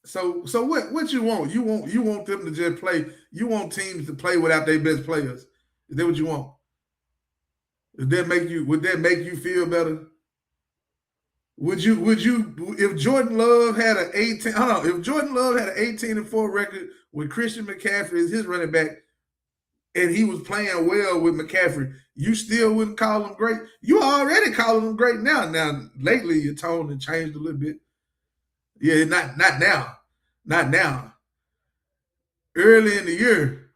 So what you want? You want them to just play. You want teams to play without their best players. Is that what you want? Would that make you feel better? Would you if Jordan Love had an 18 hold on, if Jordan Love had an 18-4 record with Christian McCaffrey as his running back and he was playing well with McCaffrey, you still wouldn't call him great? You already calling him great now. Now lately your tone has changed a little bit. Yeah, not now. Not now. Early in the year.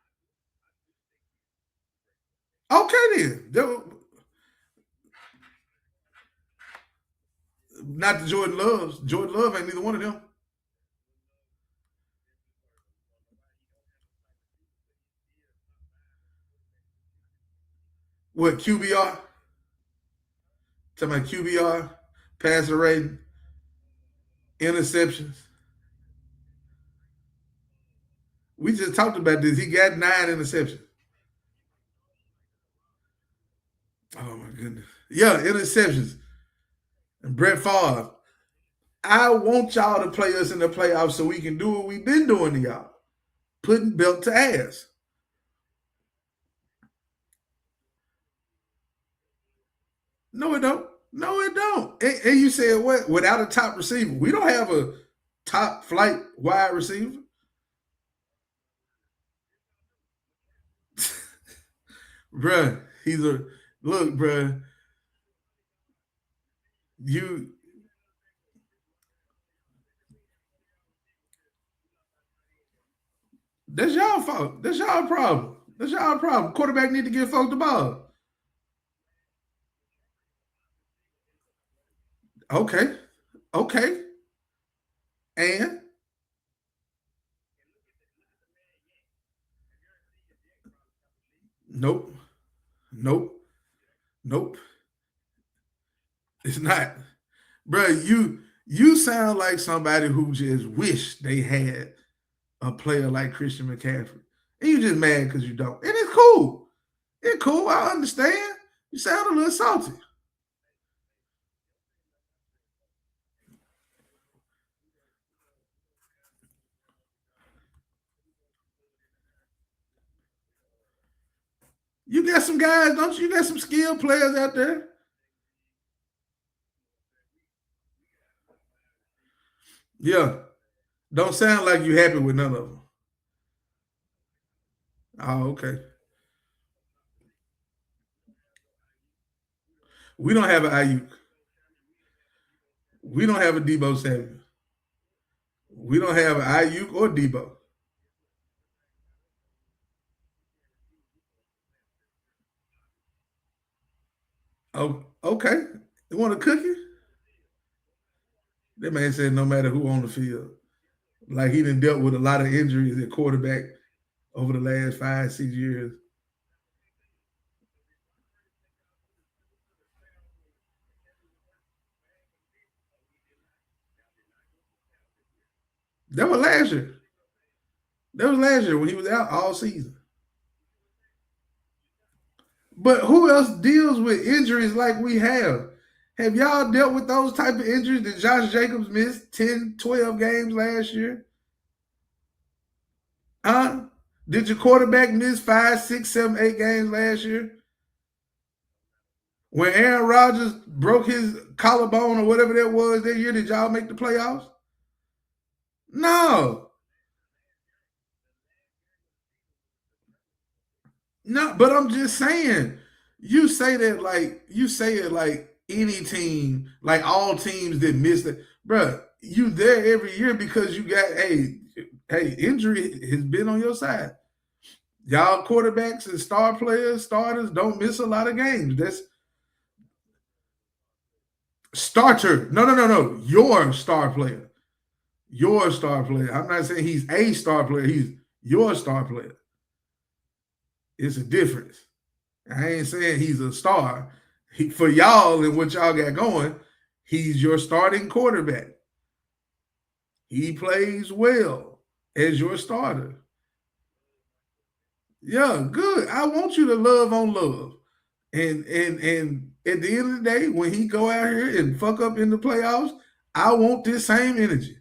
Okay then. Not the Jordan Loves. Jordan Love ain't neither one of them. What QBR? Talking about QBR, passer rating, interceptions. We just talked about this. He got 9 interceptions. Oh my goodness. Yeah, interceptions. And Brett Favre. I want y'all to play us in the playoffs so we can do what we've been doing to y'all. Putting belt to ass. No, it don't. No, it don't. And you said what? Without a top receiver. We don't have a top flight wide receiver. Bruh, he's a look, bruh. You That's y'all fault. That's y'all problem. That's y'all problem. Quarterback need to give folks the ball. Okay. Okay. And nope. Nope. Nope. It's not. Bruh, you sound like somebody who just wish they had a player like Christian McCaffrey. And you just mad because you don't. And it's cool. It's cool. I understand. You sound a little salty. You got some guys, don't you? You got some skilled players out there. Yeah. Don't sound like you happy with none of them. Oh, okay. We don't have an Ayuk. We don't have a Debo Samuel. We don't have an Ayuk or Debo. Oh, okay. You want a cookie? That man said no matter who on the field. Like he done dealt with a lot of injuries at quarterback over the last 5, 6 years. That was last year. That was last year when he was out all season. But who else deals with injuries like we have? Have y'all dealt with those type of injuries? Did Josh Jacobs miss 10, 12 games last year? Huh? Did your quarterback miss 5, 6, 7, 8 games last year? When Aaron Rodgers broke his collarbone or whatever that was that year, did y'all make the playoffs? No. No, but I'm just saying, you say it like any team, like all teams that miss it, bruh. You there every year because you got injury has been on your side. Y'all quarterbacks and star players, starters don't miss a lot of games. That's starter. No. Your star player. Your star player. I'm not saying he's a star player. He's your star player. It's a difference. I ain't saying he's a star. For y'all and what y'all got going, he's your starting quarterback. He plays well as your starter. Yeah, good. I want you to love on love. And at the end of the day, when he go out here and fuck up in the playoffs, I want this same energy.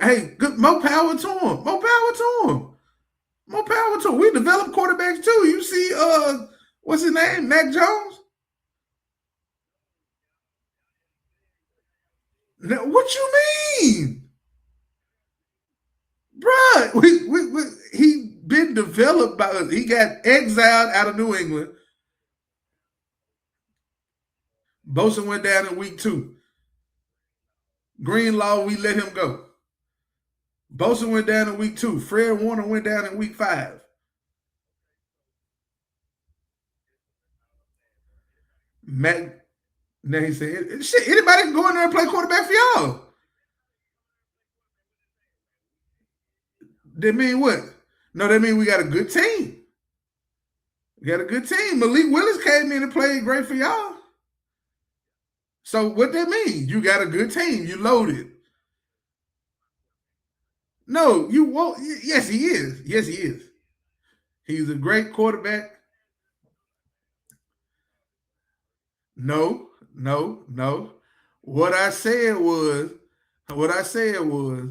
Hey, good, more power to him. More power to him. More power to him. We develop quarterbacks too. You see, what's his name? Mac Jones. Now, what you mean, bruh? He been developed by us. He got exiled out of New England. Bosa went down in week 2. Greenlaw, we let him go. Bosa went down in week 2. Fred Warner went down in week 5. Mac, now he said, shit, anybody can go in there and play quarterback for y'all. That mean what? No, that mean we got a good team. We got a good team. Malik Willis came in and played great for y'all. So what that mean? You got a good team. You loaded. No, you won't. Yes, he is. Yes, he is. He's a great quarterback. No, no, no. What I said was, what I said was,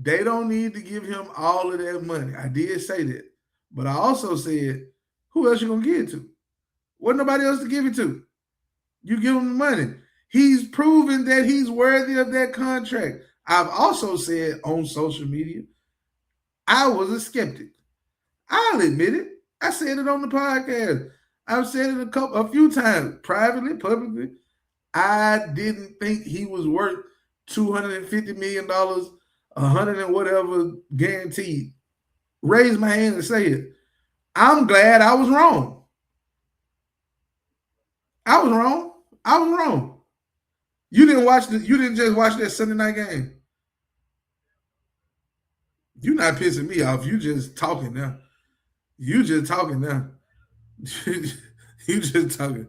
they don't need to give him all of that money. I did say that. But I also said, who else you gonna give it to? What nobody else to give it to? You give him the money. He's proven that he's worthy of that contract. I've also said on social media, I was a skeptic. I'll admit it. I said it on the podcast. I've said it a few times, privately, publicly. I didn't think he was worth $250 million, 100 and whatever guaranteed. Raise my hand and say it. I'm glad I was wrong. I was wrong. I was wrong. You didn't just watch that Sunday night game. You're not pissing me off. You just talking now. You just talking now. You just talking.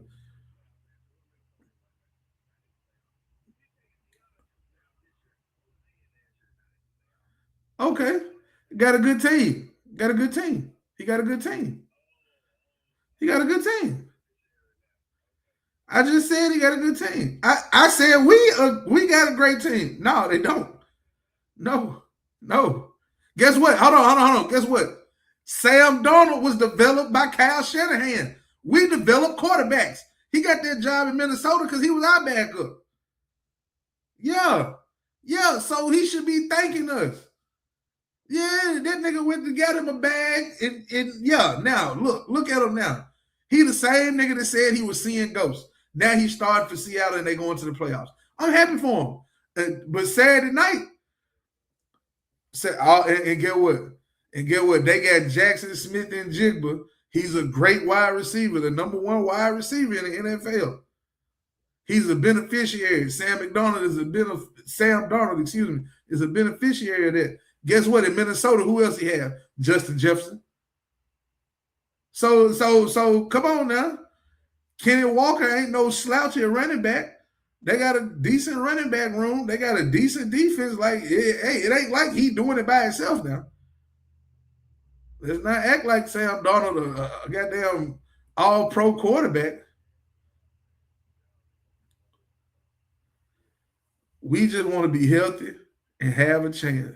Okay. Got a good team. Got a good team. He got a good team. He got a good team. I just said he got a good team. I said we got a great team. No, they don't. No, no. Guess what? Hold on. Guess what? Sam Darnold was developed by Kyle Shanahan. We developed quarterbacks. He got that job in Minnesota because he was our backup. Yeah. Yeah. So he should be thanking us. Yeah, that nigga went to get him a bag. And yeah, now look at him now. He the same nigga that said he was seeing ghosts. Now he's starting for Seattle and they going to the playoffs. I'm happy for him. But Saturday night, and get what? And get what? They got Jackson Smith and Jigba. He's a great wide receiver, the number 1 wide receiver in the NFL. He's a beneficiary. Sam Darnold, is a beneficiary of that. Guess what? In Minnesota, who else he have? Justin Jefferson. So come on now. Kenny Walker ain't no slouchy running back. They got a decent running back room. They got a decent defense. Like, it ain't like he doing it by himself now. Let's not act like Sam Darnold a goddamn all-pro quarterback. We just want to be healthy and have a chance.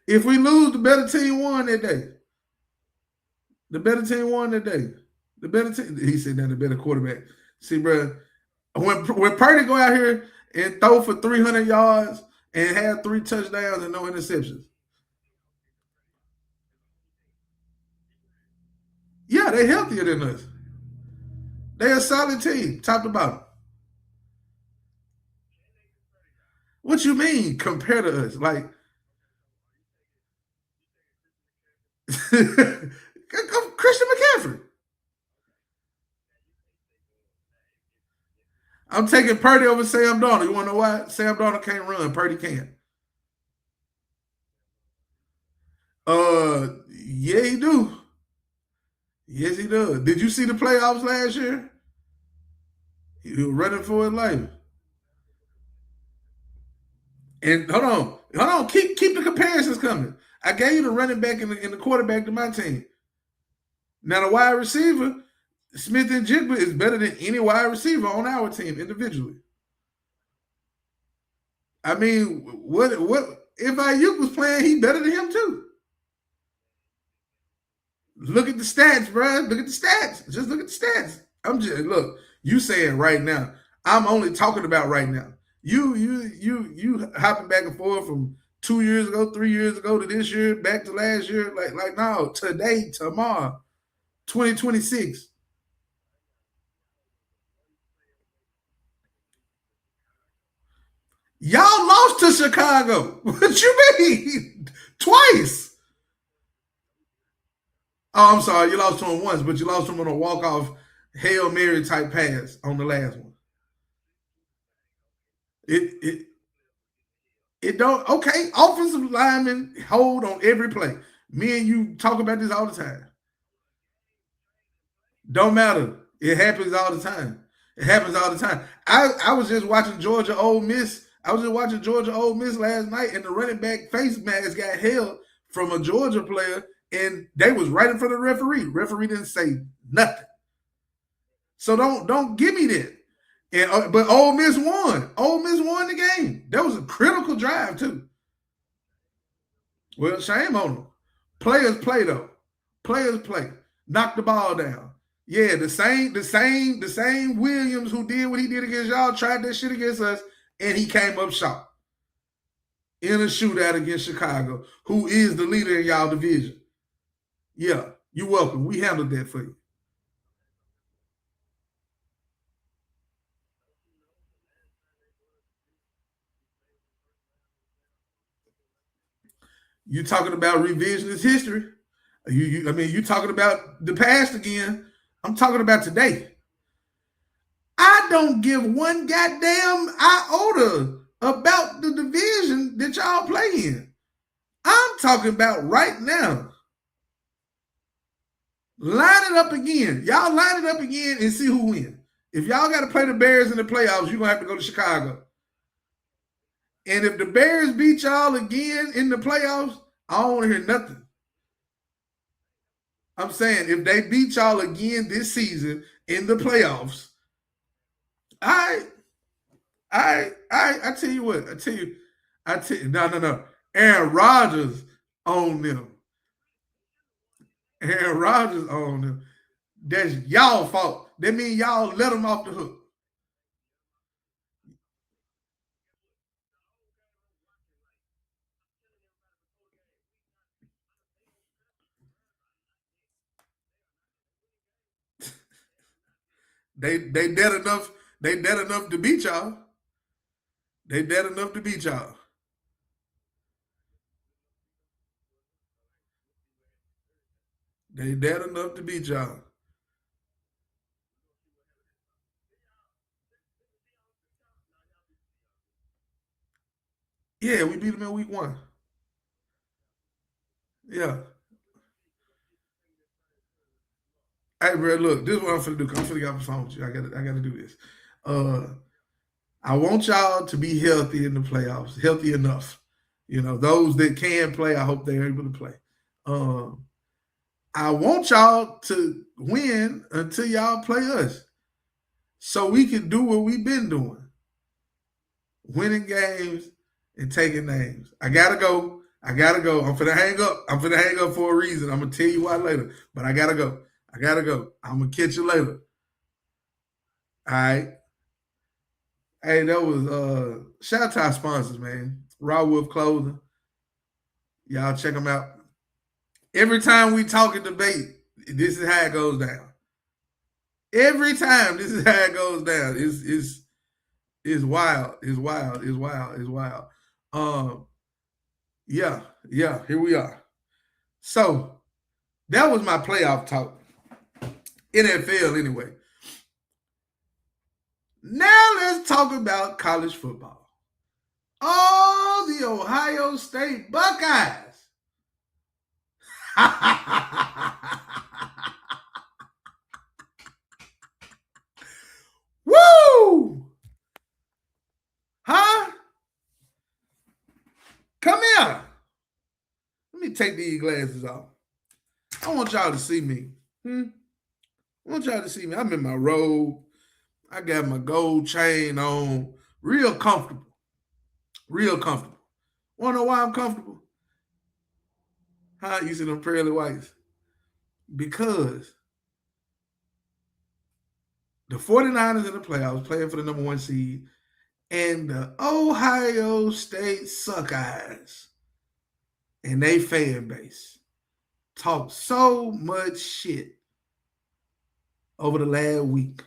If we lose, the better team won that day. The better team won that day. The better team. He said that the better quarterback. See, bro, when Purdy go out here and throw for 300 yards and have 3 touchdowns and no interceptions. Yeah, they're healthier than us. They're a solid team, top to bottom. What you mean compare to us? Like Christian McCaffrey. I'm taking Purdy over Sam Darnold. You want to know why? Sam Darnold can't run. Purdy can. Yeah, he do. Yes, he does. Did you see the playoffs last year? He was running for his life. And hold on. Keep the comparisons coming. I gave you the running back and the quarterback to my team. Now the wide receiver, Smith and Jigba is better than any wide receiver on our team individually. I mean, what if Ayuk was playing? He better than him too. Look at the stats, bro. Look at the stats. Just look at the stats. I'm just look. You saying right now. I'm only talking about right now. You hopping back and forth from 2 years ago, 3 years ago to this year, back to last year. Like no, today, tomorrow, 2026. Y'all lost to Chicago. What you mean? Twice. Oh, I'm sorry. You lost to him once, but you lost to him on a walk-off Hail Mary type pass on the last one. It it it don't okay. Offensive linemen hold on every play. Me and you talk about this all the time. Don't matter. It happens all the time. It happens all the time. I was just watching Georgia Ole Miss. I was just watching Georgia Ole Miss last night, and the running back face mask got held from a Georgia player, and they was right in front of the referee. Referee didn't say nothing. So don't give me that. And but Ole Miss won. Ole Miss won the game. That was a critical drive too. Well, shame on them. Players play though. Players play. Knock the ball down. Yeah, the same Williams who did what he did against y'all tried that shit against us, and he came up short in a shootout against Chicago, who is the leader in y'all division. Yeah, you're welcome. We handled that for you. You talking about revisionist history? I mean, you talking about the past again? I'm talking about today. I don't give one goddamn iota about the division that y'all play in. I'm talking about right now. Line it up again. Y'all line it up again and see who wins. If y'all got to play the Bears in the playoffs, you're going to have to go to Chicago. And if the Bears beat y'all again in the playoffs, I don't want to hear nothing. I'm saying if they beat y'all again this season in the playoffs, I tell you what, I tell you, no. Aaron Rodgers owned them. Aaron Rodgers owned them. That's y'all fault. That means y'all let them off the hook. They dead enough. They dead enough to beat y'all. They dead enough to beat y'all. They dead enough to beat y'all. Yeah, we beat them in week one. Yeah. Hey, bro, look, this is what I'm finna do. I'm finna get off the phone with you. I gotta do this. Uh, I want y'all to be healthy in the playoffs, healthy enough. You know, those that can play, I hope they're able to play. Um, I want y'all to win until y'all play us, so we can do what we've been doing, winning games and taking names. I gotta go. I gotta go. I'm finna hang up. I'm finna hang up for a reason. I'm gonna tell you why later. But I gotta go. I gotta go. I'm gonna catch you later. All right. Hey, that was shout out to our sponsors, man. Raw Wolf Clothing. Y'all check them out. Every time we talk and debate, this is how it goes down. Every time, this is how it goes down. It's wild. It's wild. It's wild. It's wild. Um, yeah. Here we are. So that was my playoff talk. NFL, anyway. Now let's talk about college football. Oh, the Ohio State Buckeyes. Woo! Huh? Come here. Let me take these glasses off. I want y'all to see me. I want y'all to see me. I'm in my robe. I got my gold chain on. Real comfortable. Real comfortable. Wanna know why I'm comfortable? How you see them pearly whites? Because the 49ers in the playoffs playing for the number 1 seed, and the Ohio State Suckeyes and they fan base talk so much shit over the last week.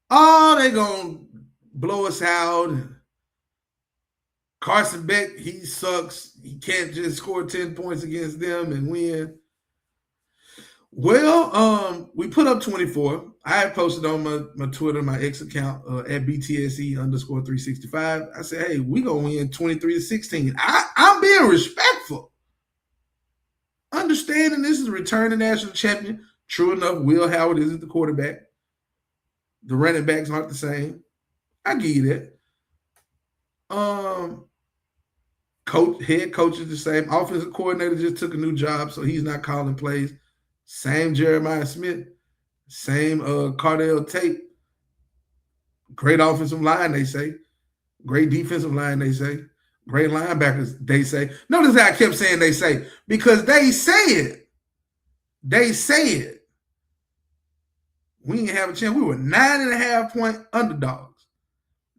Oh, they gonna blow us out. Carson Beck, he sucks. He can't just score 10 points against them and win. Well, we put up 24. I had posted on my Twitter, my X account at BTSE _365. I said, hey, we gonna win 23-16. I'm being respectful. Understanding this is a returning national champion. True enough, Will Howard isn't the quarterback. The running backs aren't the same. I give you that. Head coach is the same. Offensive coordinator just took a new job, so he's not calling plays. Same Jeremiah Smith. Same Cardell Tate. Great offensive line, they say. Great defensive line, they say. Great linebackers, they say. Notice how I kept saying they say, because they say it. They say it. We didn't have a chance. We were 9.5-point underdogs.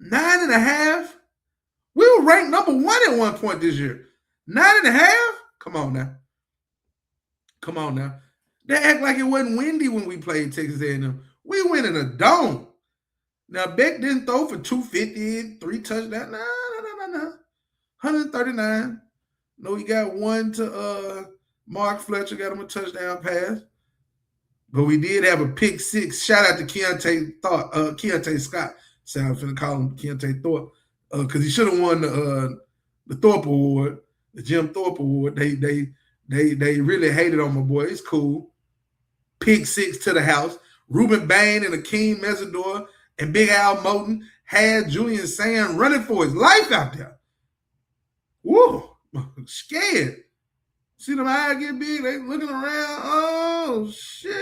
9.5? We were ranked number 1 at one point this year. 9.5? Come on now. Come on now. They act like it wasn't windy when we played Texas A&M. We went in a dome. Now, Beck didn't throw for 250, 3 touchdowns. No. 139. No, he got one to Mark Fletcher, got him a touchdown pass. But we did have a pick 6. Shout out to Keontae Scott. So I'm finna call him Keontae Thorpe. Because he should have won the Thorpe Award, the Jim Thorpe Award. They really hated on my boy. It's cool. Pick 6 to the house. Ruben Bain and Akeem Mesidor and Big Al Moten had Julian Sand running for his life out there. Woo! Scared. See them eyes get big, they looking around. Oh, shit.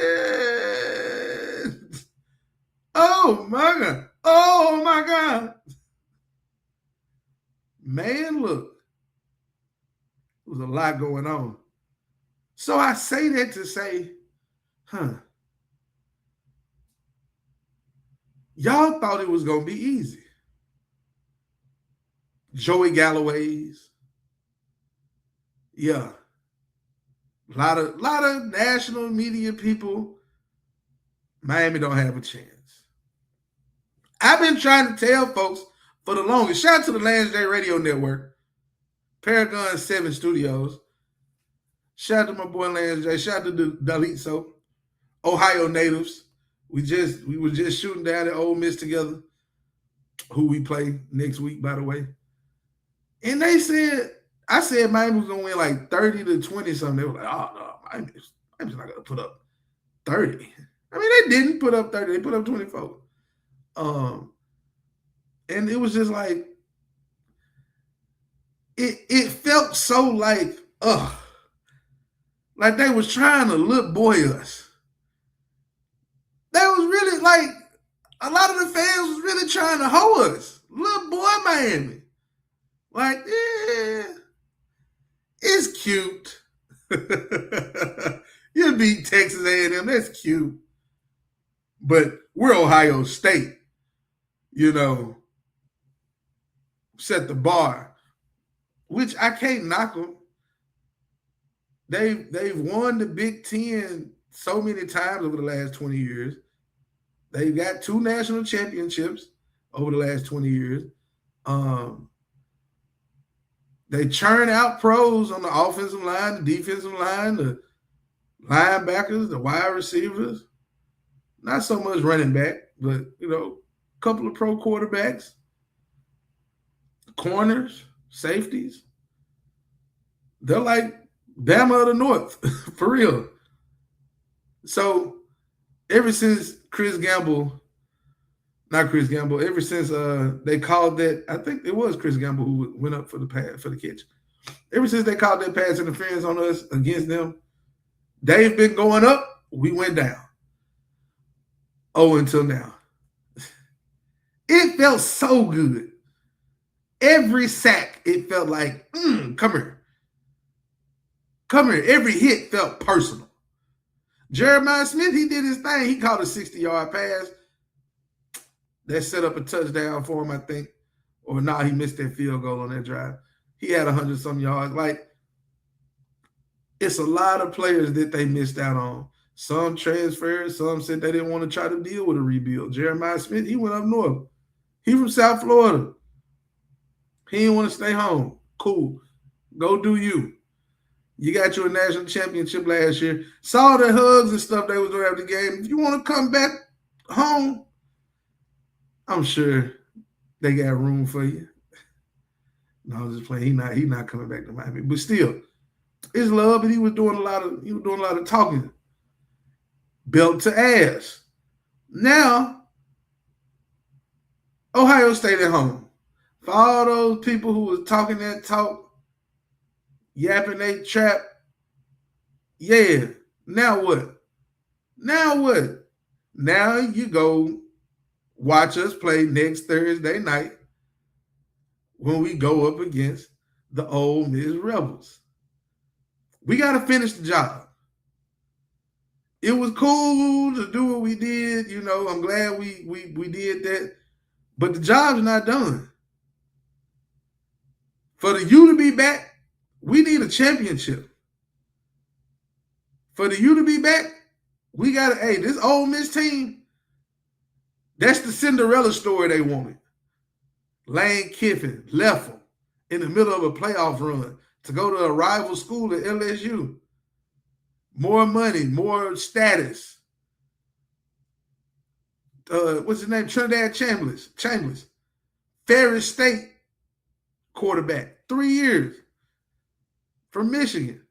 Oh, my God. Oh, my God. Man, look. There was a lot going on. So I say that to say, y'all thought it was going to be easy. Joey Galloway's. Yeah. A lot of national media people. Miami don't have a chance. I've been trying to tell folks for the longest. Shout out to the Lance J Radio Network, Paragon 7 Studios. Shout out to my boy Lance J. Shout out to Dalitso, Ohio natives. We were just shooting down at Ole Miss together, who we play next week, by the way. And I said Miami was gonna win like 30-20 something. They were like, oh no, Miami's not gonna put up 30. I mean, they didn't put up 30, they put up 24. And it was just like it felt so like they was trying to look boy us. That was really like a lot of the fans was really trying to hoe us. Little boy Miami. Like, yeah, it's cute. You beat Texas A&M, that's cute. But we're Ohio State, set the bar, which I can't knock them. They've won the Big Ten so many times over the last 20 years. They've got 2 national championships over the last 20 years. They churn out pros on the offensive line, the defensive line, the linebackers, the wide receivers. Not so much running back, but, a couple of pro quarterbacks, corners, safeties. They're like Bama of the North, for real. So ever since ever since they called that, I think it was Chris Gamble who went up for the catch. Ever since they called that pass interference on us against them, they've been going up, we went down. Oh, until now. It felt so good. Every sack, it felt like, come here. Come here. Every hit felt personal. Jeremiah Smith, he did his thing. He caught a 60-yard pass. That set up a touchdown for him, I think. Or he missed that field goal on that drive. He had 100-some yards. Like, it's a lot of players that they missed out on. Some transferred. Some said they didn't want to try to deal with a rebuild. Jeremiah Smith, he went up north. He from South Florida. He didn't want to stay home. Cool. Go do you. You got you a national championship last year. Saw the hugs and stuff they was doing after the game. If you want to come back home, I'm sure they got room for you. No, I'm just playing. He not coming back to Miami. But still, it's love, and he was doing a lot of talking. Belt to ass. Now, Ohio State at home. For all those people who was talking that talk, yapping they trap, yeah. Now what? Now what? Now you go watch us play next Thursday night when we go up against the Ole Miss Rebels. We got to finish the job. It was cool to do what we did. You know, I'm glad we did that. But the job's not done. For the U to be back, we need a championship. For the U to be back, we got to, hey, this Ole Miss team, that's the Cinderella story they wanted. Lane Kiffin left them in the middle of a playoff run to go to a rival school at LSU. More money, more status. What's his name? Trinidad Chambers. Ferris State quarterback. 3 years from Michigan.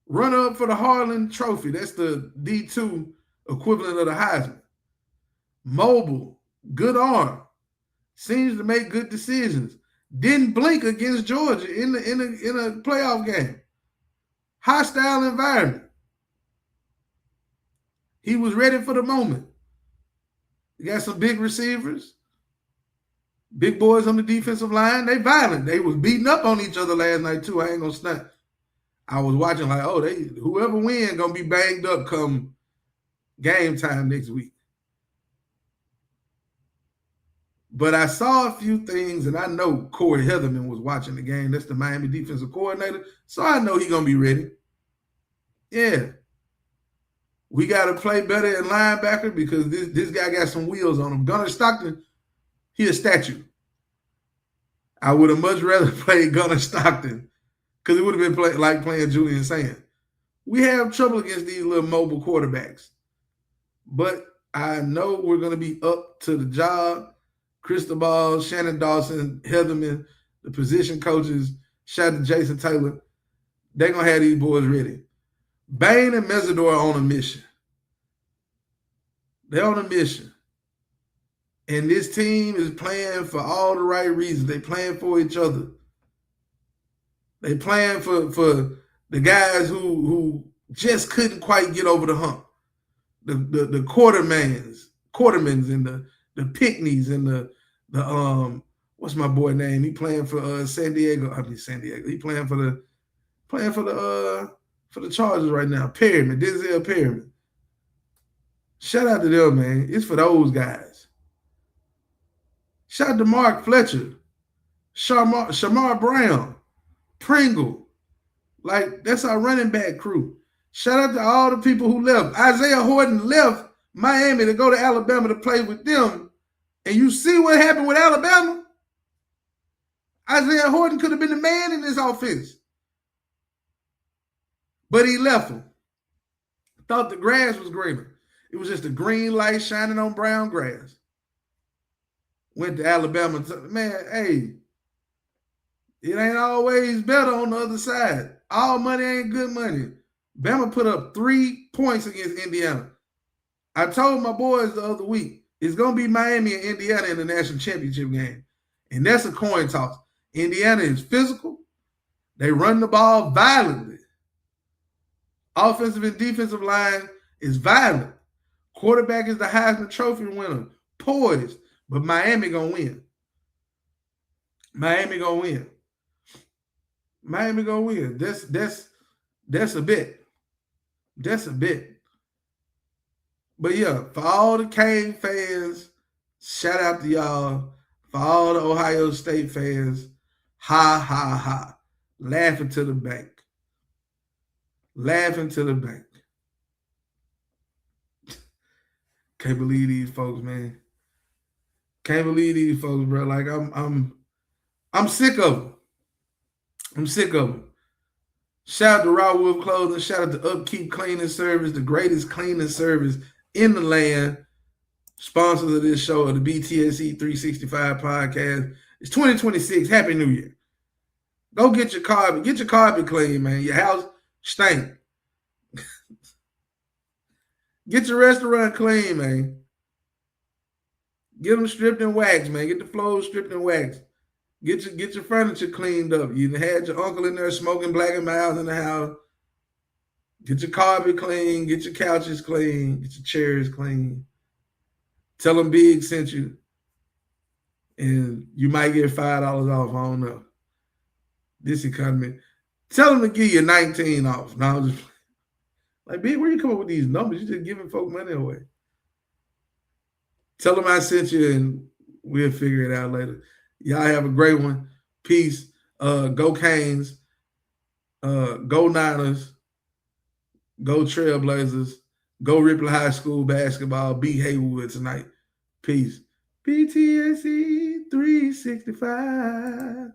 Runner up for the Harlan Trophy. That's the D2 equivalent of the Heisman. Mobile. Good arm. Seems to make good decisions. Didn't blink against Georgia in a playoff game. Hostile environment. He was ready for the moment. You got some big receivers, big boys on the defensive line. They violent. They was beating up on each other last night too. I ain't gonna stunt. I was watching like, oh, whoever wins gonna be banged up come game time next week. But I saw a few things, and I know Corey Heatherman was watching the game. That's the Miami defensive coordinator. So I know he's gonna be ready. Yeah. We got to play better at linebacker because this guy got some wheels on him. Gunnar Stockton, he a statue. I would have much rather played Gunnar Stockton because it would have been like playing Julian Sand. We have trouble against these little mobile quarterbacks. But I know we're going to be up to the job. Cristobal, Shannon Dawson, Heatherman, the position coaches, shout out to Jason Taylor. They're going to have these boys ready. Bain and Mesidor are on a mission. They're on a mission. And this team is playing for all the right reasons. They're playing for each other. They're playing for the guys who just couldn't quite get over the hump. The quartermans and the Pickneys and the what's my boy name? He playing for San Diego. He playing for the Chargers right now. Denzel Perryman. Shout out to them, man. It's for those guys. Shout out to Mark Fletcher, Shamar Brown, Pringle. Like, that's our running back crew. Shout out to all the people who left. Isaiah Horton left Miami to go to Alabama to play with them. And you see what happened with Alabama? Isaiah Horton could have been the man in this offense. But he left him. Thought the grass was greener. It was just a green light shining on brown grass. Went to Alabama. Man, hey, it ain't always better on the other side. All money ain't good money. Bama put up 3 points against Indiana. I told my boys the other week, it's going to be Miami and Indiana in the national championship game. And that's a coin toss. Indiana is physical. They run the ball violently. Offensive and defensive line is violent. Quarterback is the Heisman Trophy winner. Poised. But Miami gonna win. Miami gonna win. Miami gonna win. That's a bet. That's a bet. But yeah, for all the Cane fans, shout out to y'all. For all the Ohio State fans, ha ha ha. Laughing to the bank. Laughing to the bank. Can't believe these folks, man. Can't believe these folks, bro. Like I'm sick of them. I'm sick of them. Shout out to Raw Wolf Clothing. Shout out to Upkeep Cleaning Service, the greatest cleaning service in the land. Sponsors of this show are the BTSE 365 podcast. It's 2026. Happy New Year. Go get your carpet. Get your carpet clean, man. Your house stink. Get your restaurant clean, man. Get them stripped and waxed, man. Get the floors stripped and waxed. Get your furniture cleaned up. You had your uncle in there smoking Black and Miles in the house. Get your carpet clean. Get your couches clean. Get your chairs clean. Tell them Bigg sent you. And you might get $5 off. I don't know. This economy. Tell them to give you 19 off. Now I'm just like, Bigg, where you come up with these numbers? You just giving folk money away. Tell them I sent you and we'll figure it out later. Y'all have a great one. Peace. Go Canes. Go Niners. Go Trailblazers. Go Ripley High School basketball. Beat Haywood tonight. Peace. BTSE 365.